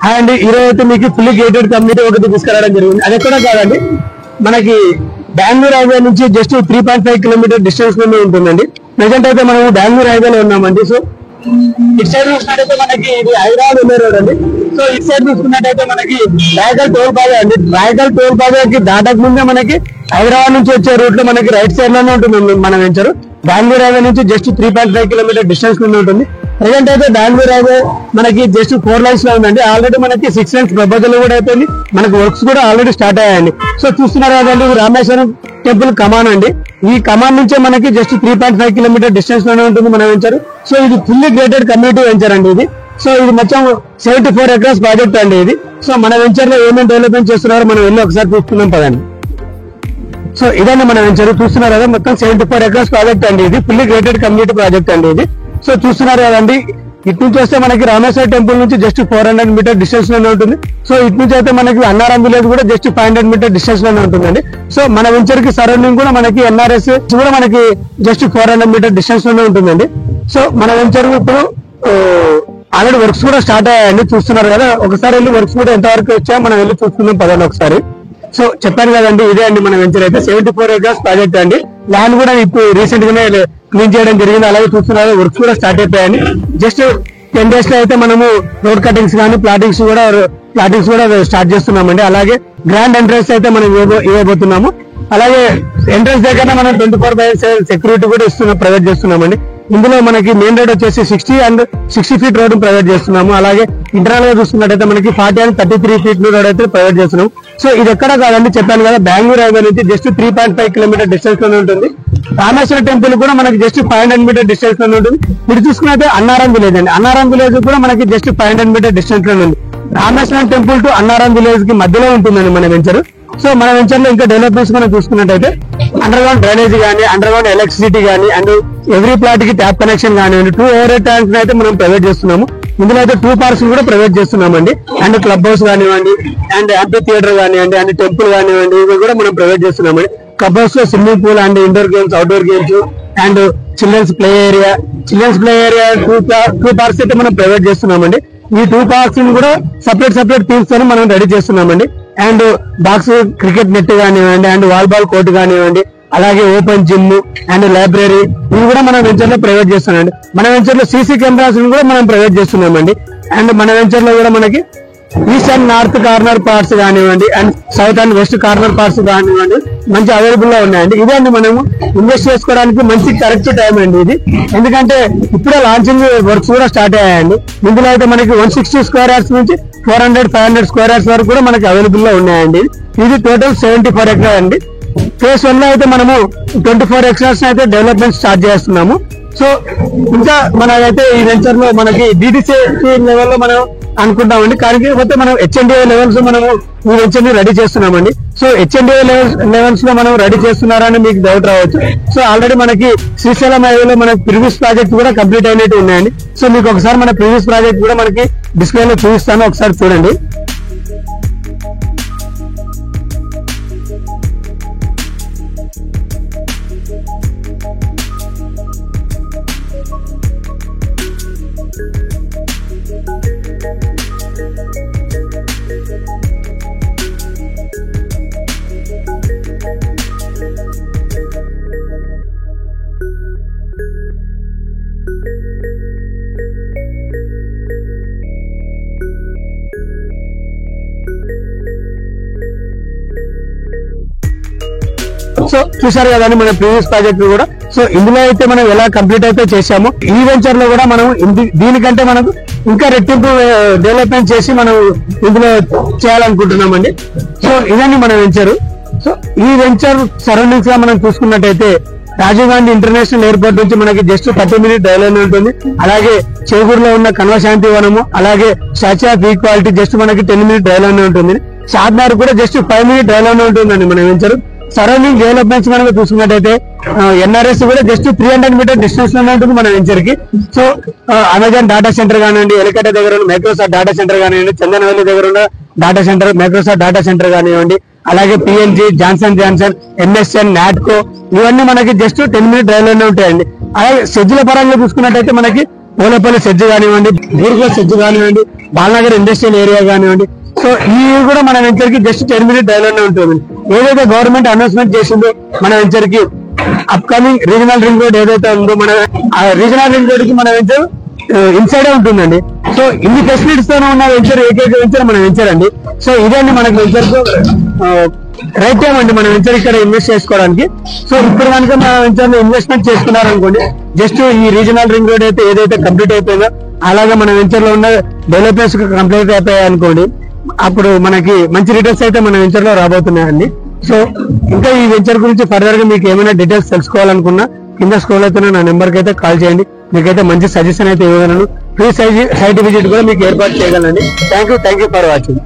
Hi అండి, ఈరోజు అయితే మీకు ఫుల్లీ గేటెడ్ కమ్యూనిటీ ఒకటి తీసుకురావడం జరిగింది. అది ఎక్కడ కాదండి, మనకి బెంగళూరు హైవే నుంచి జస్ట్ 3.5 కిలోమీటర్ డిస్టెన్స్ లోనే ఉంటుందండి. ప్రెసెంట్ అయితే మనం బెంగళూరు హైవేలో ఉన్నామండి. సో ఇటు సైడ్ చూసినట్టయితే మనకి ఇది హైదరాబాద్ వెళ్ళే రోడ్ అండి. సో ఇటు సైడ్ చూసుకున్నట్టయితే మనకి రాయగల్ టోల్ ప్లాజా అండి. రాయగల్ టోల్ ప్లాజాకి దాటక ముందే మనకి హైదరాబాద్ నుంచి వచ్చే రూట్ లో మనకి రైట్ సైడ్ లోనే ఉంటుంది మన వెంచర్. బెంగళూరు హైవే నుంచి జస్ట్ 3.5 కిలోమీటర్ డిస్టెన్స్ లోనే ఉంటుంది. ప్రజెంట్ అయితే బెంగళూరు హైవే మనకి జస్ట్ 4 లైన్స్ లో ఉందండి. ఆల్రెడీ మనకి 6 లైన్స్ ప్రపోజల్ కూడా అయిపోయింది. మనకి వర్క్స్ కూడా ఆల్రెడీ స్టార్ట్ అయ్యాయండి. సో చూస్తున్నారు కదండి, రామేశ్వరం టెంపుల్ కమాన్ అండి. ఈ కమాన్ నుంచే మనకి జస్ట్ 3.5 కిలోమీటర్ డిస్టెన్స్ లోనే ఉంటుంది మన వెంచర్. సో ఇది ఫుల్లీ గేటెడ్ కమ్యూనిటీ వెంచర్ అండి ఇది. సో ఇది మొత్తం 74 ఎకర్స్ ప్రాజెక్ట్ అండి ఇది. సో మన వెంచర్ లో ఏమేమి డెవలప్మెంట్ చేస్తున్నారో మనం వెళ్ళి ఒకసారి చూస్తున్నాం పదండి. సో ఇదండి మన వెంచర్, చూస్తున్నారు కదా, మొత్తం 74 ఎకర్స్ ప్రాజెక్ట్ అండి ఇది. ఫుల్లీ గేటెడ్ కమ్యూనిటీ ప్రాజెక్ట్ అండి ఇది. సో చూస్తున్నారు కదండి, ఇటు నుంచి వస్తే మనకి రామేశ్వర టెంపుల్ నుంచి జస్ట్ 400 మీటర్ డిస్టెన్స్ లోనే ఉంటుంది. సో ఇటు నుంచి అయితే మనకి అన్నారం విలేజ్ కూడా జస్ట్ 500 మీటర్ డిస్టెన్స్ లోనే ఉంటుందండి. సో మన వెంచర్ కి సరౌండింగ్ కూడా మనకి ఎన్ఆర్ఎస్ కూడా మనకి జస్ట్ 400 మీటర్ డిస్టెన్స్ లోనే ఉంటుందండి. సో మన వెంచర్ ఇప్పుడు ఆల్రెడీ వర్క్స్ కూడా స్టార్ట్ అయ్యాయండి. చూస్తున్నారు కదా, ఒకసారి వెళ్ళి వర్క్స్ కూడా ఎంతవరకు వచ్చాయో మనం వెళ్ళి చూసుకుందాం పదండి ఒకసారి. సో చెప్పాను కదండి, ఇదే అండి మన వెంచర్ అయితే 74 ఎకర్స్ ప్రాజెక్ట్ అండి. ల్యాండ్ కూడా ఇప్పుడు రీసెంట్ గానే క్లీన్ చేయడం జరిగింది. అలాగే చూస్తున్నారు వర్క్స్ కూడా స్టార్ట్ అయిపోయాయండి. జస్ట్ 10 డేస్ లో అయితే మనము రోడ్ కటింగ్స్ కానీ ప్లాటింగ్స్ కూడా స్టార్ట్ చేస్తున్నామండి. అలాగే గ్రాండ్ ఎంట్రన్స్ అయితే మనం ఇవ్వబోతున్నాము. అలాగే ఎంట్రన్స్ దగ్గర మనం 24/7 సెక్యూరిటీ కూడా ప్రొవైడ్ చేస్తున్నామండి. ఇందులో మనకి మెయిన్ రోడ్ వచ్చేసి 60 ఫీట్ రోడ్ ప్రొవైడ్ చేస్తున్నాము. అలాగే ఇంటర్నల్ గా చూసుకున్నట్టయితే మనకి 40 and 33 ఫీట్ రోడ్ అయితే ప్రొవైడ్ చేస్తున్నాము. సో ఇది ఎక్కడ కాదండి, చెప్పాను కదా, బెంగళూరు హైవే నుంచి జస్ట్ 3.5 కిలోమీటర్ డిస్టెన్స్ లోనే ఉంటుంది. రామేశ్వర టెంపుల్ కూడా మనకి జస్ట్ 500 మీటర్ డిస్టెన్స్ లోనే ఉంటుంది. మీరు చూసుకున్నట్టే అన్నారం విలేజ్ అండి, అన్నారం విలేజ్ కూడా మనకి జస్ట్ 500 మీటర్ డిస్టెన్స్ లోనే ఉంది. Rameswaram temple to Annaram village కి మధ్యలో ఉంటుందండి మన వెంచర్. సో మన వెంచర్ లో ఇంకా డెవలప్మెంట్స్ మనం చూసుకున్నట్టయితే అండర్ గ్రౌండ్ డ్రైనేజ్ కానీ, అండర్ గ్రౌండ్ ఎలక్ట్రిసిటీ కానీ, అండ్ ఎవ్రీ ప్లాట్ కి ట్యాప్ కనెక్షన్ కానివ్వండి, 2 ఓవర్ ట్యాంక్స్ అయితే మనం ప్రొవైడ్ చేస్తున్నాము. ఇందులో అయితే 2 పార్క్స్ కూడా ప్రొవైడ్ చేస్తున్నామండి. అండ్ క్లబ్ హౌస్ కానివ్వండి, అండ్ యాంపీ థియేటర్ కానివ్వండి, అండ్ టెంపుల్ కానివ్వండి, ఇవి కూడా మనం ప్రొవైడ్ చేస్తున్నామండి. క్లబ్ హౌస్ లో swimming pool and indoor games, outdoor games and children's play area 2 parks అయితే మనం ప్రొవైడ్ చేస్తున్నామండి. ఈ 2 పార్క్స్ కూడా సపరేట్ టీమ్స్ తో మనం రెడీ చేస్తున్నామండి. అండ్ బాక్స్ క్రికెట్ నెట్ కానివ్వండి, అండ్ వాలీబాల్ కోర్టు కానివ్వండి, అలాగే ఓపెన్ జిమ్ అండ్ లైబ్రరీ, ఇవి కూడా మన వెంచర్ లో ప్రొవైడ్ చేస్తున్నామండి. మన వెంచర్ లో సీసీ కెమెరాస్ కూడా మనం ప్రొవైడ్ చేస్తున్నామండి. అండ్ మన వెంచర్ లో కూడా మనకి east and north corner parts కానివ్వండి, and south and west corner parts కానివ్వండి, మంచి అవైలబుల్ గా ఉన్నాయండి. ఇదే అండి మనము ఇన్వెస్ట్ చేసుకోవడానికి మంచి కరెక్ట్ టైం అండి ఇది. ఎందుకంటే ఇప్పుడే లాంచింగ్ వర్క్స్ కూడా స్టార్ట్ అయ్యాయండి. ఇందులో అయితే మనకి 160 స్క్వేర్ యార్డ్స్ నుంచి 400-500 స్క్వేర్ యార్డ్స్ వరకు కూడా మనకి అవైలబుల్ గా ఉన్నాయండి. ఇది టోటల్ 74 ఎకరాలు అండి. ఫేజ్ 1 లో అయితే మనము 24 ఎకరాస్ అయితే డెవలప్మెంట్ స్టార్ట్ చేస్తున్నాము. సో ఇంకా మనకైతే ఈ వెంచర్ లో మనకి డిటిసి లెవెల్ లో మనం అనుకుంటామండి. కాకపోతే మనం హెచ్ఎండిఏ లెవెల్స్ మనము ఈ వెంచర్ ని రెడీ చేస్తున్నామండి. సో హెచ్ఎండిఏ లెవెల్స్ లో మనం రెడీ చేస్తున్నారని మీకు డౌట్ రావచ్చు. సో ఆల్రెడీ మనకి శ్రీశైలం హైవేలో మనకి ప్రీవియస్ ప్రాజెక్ట్ కూడా కంప్లీట్ అయినట్టు ఉన్నాయండి. సో మీకు ఒకసారి మన ప్రీవియస్ ప్రాజెక్ట్ కూడా మనకి డిస్ప్లే లో చూపిస్తాను, ఒకసారి చూడండి. సో చూసారు కదండి మన ప్రీవియస్ ప్రాజెక్ట్ కూడా. సో ఇందులో అయితే మనం ఎలా కంప్లీట్ అయితే చేసామో, ఈ వెంచర్ లో కూడా మనం దీనికంటే మనకు ఇంకా రెట్టింపు డెవలప్మెంట్ చేసి మనం ఇందులో చేయాలనుకుంటున్నామండి. సో ఇదండి మన వెంచర్. సో ఈ వెంచర్ సరౌండింగ్స్ గా మనం చూసుకున్నట్టయితే రాజీవ్ గాంధీ ఇంటర్నేషనల్ ఎయిర్పోర్ట్ నుంచి మనకి జస్ట్ 30 మినిట్ డ్రైవ్ లోనే ఉంటుంది. అలాగే చేగూరులో ఉన్న కన్వశాంతి వనము, అలాగే స్టాచ్యూ ఆఫ్ ఈక్వాలిటీ జస్ట్ మనకి 10 మినిట్ డ్రైవ్ లోనే ఉంటుంది. షాద్నగర్ కూడా జస్ట్ 5 మినిట్ డ్రైవ్ లోనే ఉంటుందండి మన వెంచర్. సరౌండింగ్ డెవలప్మెంట్స్ కనుక చూసుకున్నట్టయితే ఎన్ఆర్ఎస్ కూడా జస్ట్ 300 మీటర్ డిస్టెన్స్ లోనే ఉంటుంది మన వెంచర్ కి. సో అమెజాన్ డాటా సెంటర్ కానివ్వండి, ఎలికట దగ్గర ఉన్న మైక్రోసాఫ్ట్ డాటా సెంటర్ కానివ్వండి, చందనవల్లి దగ్గర ఉన్న data centre Microsoft data centre కానివ్వండి, అలాగే పిఎన్జి, జాన్సన్ ఎంఎస్ఎన్, నాట్కో, ఇవన్నీ మనకి జస్ట్ 10 మినిట్ డ్రైవ్ లోనే ఉంటాయండి. అలాగే షెడ్యూల్ పరంగా చూసుకున్నట్టయితే మనకి పోలేపల్లి సెజ్ కానివ్వండి, బూర్గో సెజ్ కానివ్వండి, బాలనగర్ ఇండస్ట్రియల్ ఏరియా కానివ్వండి. సో ఇవి కూడా మన వెంచర్ కి జస్ట్ 10 minute డ్రైవ్ లోనే ఉంటుంది. ఏదైతే గవర్నమెంట్ అనౌన్స్మెంట్ చేసిందో మన వెంచర్ కి అప్కమింగ్ రీజనల్ రింగ్ రోడ్ ఏదైతే ఉందో, మన రీజనల్ రింగ్ రోడ్ కి మన వెంచర్ ఇన్సైడే ఉంటుందండి. సో ఇన్ని ఫెసిలిటీస్ తోనే ఉన్న వెంచర్ ఏకైక వెంచర్ మన వెంచర్ అండి. సో ఇదే అండి మనకు వెంచర్ రైట్ టైం అండి మన వెంచర్ ఇక్కడ ఇన్వెస్ట్ చేసుకోవడానికి. సో ఇప్పుడు కనుక మన వెంచర్ లో ఇన్వెస్ట్మెంట్ చేసుకున్నారనుకోండి, జస్ట్ ఈ రీజనల్ రింగ్ రోడ్ అయితే ఏదైతే కంప్లీట్ అయిపోయిందో అలాగే మన వెంచర్ లో ఉన్న డెవలప్మెంట్స్ కంప్లీట్ అయిపోయాయి అనుకోండి, అప్పుడు మనకి మంచి రిటర్న్స్ అయితే మన వెంచర్ లో రాబోతున్నాయండి. సో ఇంకా ఈ వెంచర్ గురించి ఫర్దర్ గా మీకు ఏమైనా డీటెయిల్స్ తెలుసుకోవాలనుకున్నా కింద స్క్రోల్ అవుతున్న నా నెంబర్ కి అయితే కాల్ చేయండి. మీకైతే మంచి సజెషన్ అయితే ఇవ్వగలను. ఫ్రీ సైట్ విజిట్ కూడా మీకు ఏర్పాటు చేయగలండి. Thank you for watching.